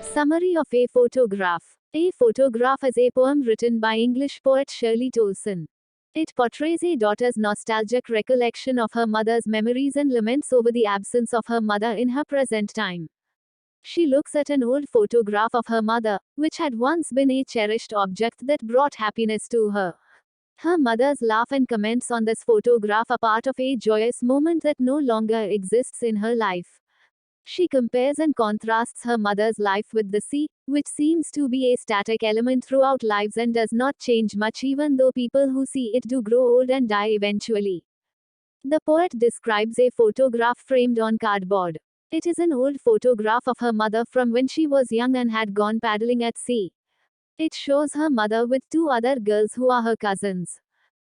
Summary of A Photograph. A Photograph is a poem written by English poet Shirley Tolson. It portrays a daughter's nostalgic recollection of her mother's memories and laments over the absence of her mother in her present time. She looks at an old photograph of her mother, which had once been a cherished object that brought happiness to her. Her mother's laugh and comments on this photograph are part of a joyous moment that no longer exists in her life. She compares and contrasts her mother's life with the sea, which seems to be a static element throughout lives and does not change much even though people who see it do grow old and die eventually. The poet describes a photograph framed on cardboard. It is an old photograph of her mother from when she was young and had gone paddling at sea. It shows her mother with two other girls who are her cousins.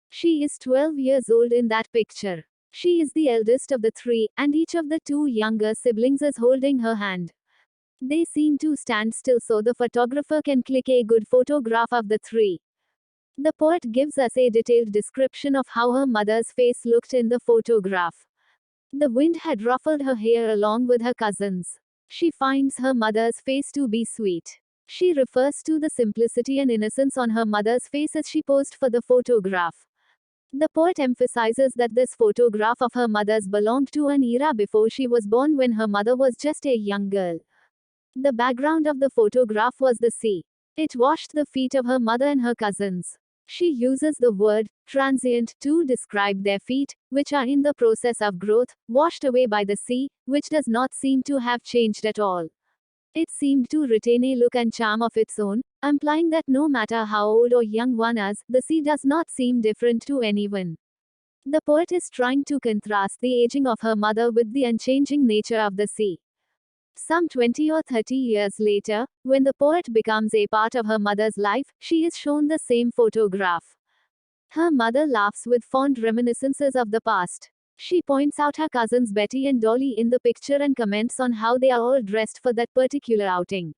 She is 12 years old in that picture. She is the eldest of the three, and each of the two younger siblings is holding her hand. They seem to stand still so the photographer can click a good photograph of the three. The poet gives us a detailed description of how her mother's face looked in the photograph. The wind had ruffled her hair along with her cousins. She finds her mother's face to be sweet. She refers to the simplicity and innocence on her mother's face as she posed for the photograph. The poet emphasizes that this photograph of her mother's belonged to an era before she was born when her mother was just a young girl. The background of the photograph was the sea. It washed the feet of her mother and her cousins. She uses the word transient to describe their feet, which are in the process of growth, washed away by the sea, which does not seem to have changed at all. It seemed to retain a look and charm of its own, implying that no matter how old or young one is, the sea does not seem different to anyone. The poet is trying to contrast the aging of her mother with the unchanging nature of the sea. Some 20 or 30 years later, when the poet becomes a part of her mother's life, she is shown the same photograph. Her mother laughs with fond reminiscences of the past. She points out her cousins Betty and Dolly in the picture and comments on how they are all dressed for that particular outing.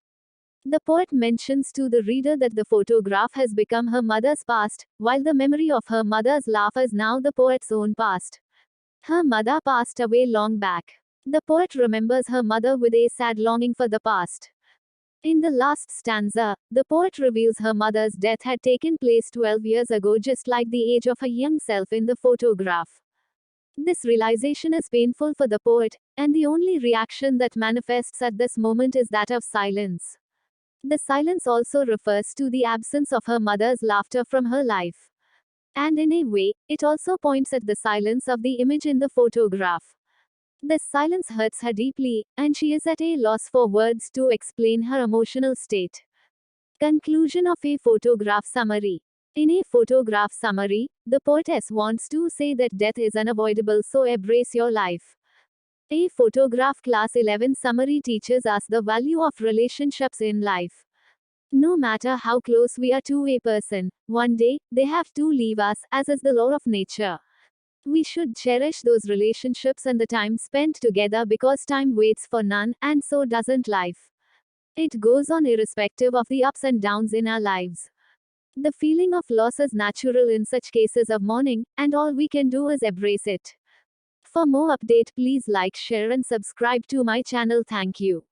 The poet mentions to the reader that the photograph has become her mother's past, while the memory of her mother's laugh is now the poet's own past. Her mother passed away long back. The poet remembers her mother with a sad longing for the past. In the last stanza, the poet reveals her mother's death had taken place 12 years ago, just like the age of her young self in the photograph. This realization is painful for the poet, and the only reaction that manifests at this moment is that of silence. The silence also refers to the absence of her mother's laughter from her life. And in a way, it also points at the silence of the image in the photograph. This silence hurts her deeply, and she is at a loss for words to explain her emotional state. Conclusion of A Photograph Summary. In A Photograph Summary, the poetess wants to say that death is unavoidable, so embrace your life. A Photograph Class 11 Summary teaches us the value of relationships in life. No matter how close we are to a person, one day, they have to leave us, as is the law of nature. We should cherish those relationships and the time spent together because time waits for none, and so doesn't life. It goes on irrespective of the ups and downs in our lives. The feeling of loss is natural in such cases of mourning, and all we can do is embrace it. For more update, please like, share and subscribe to my channel. Thank you.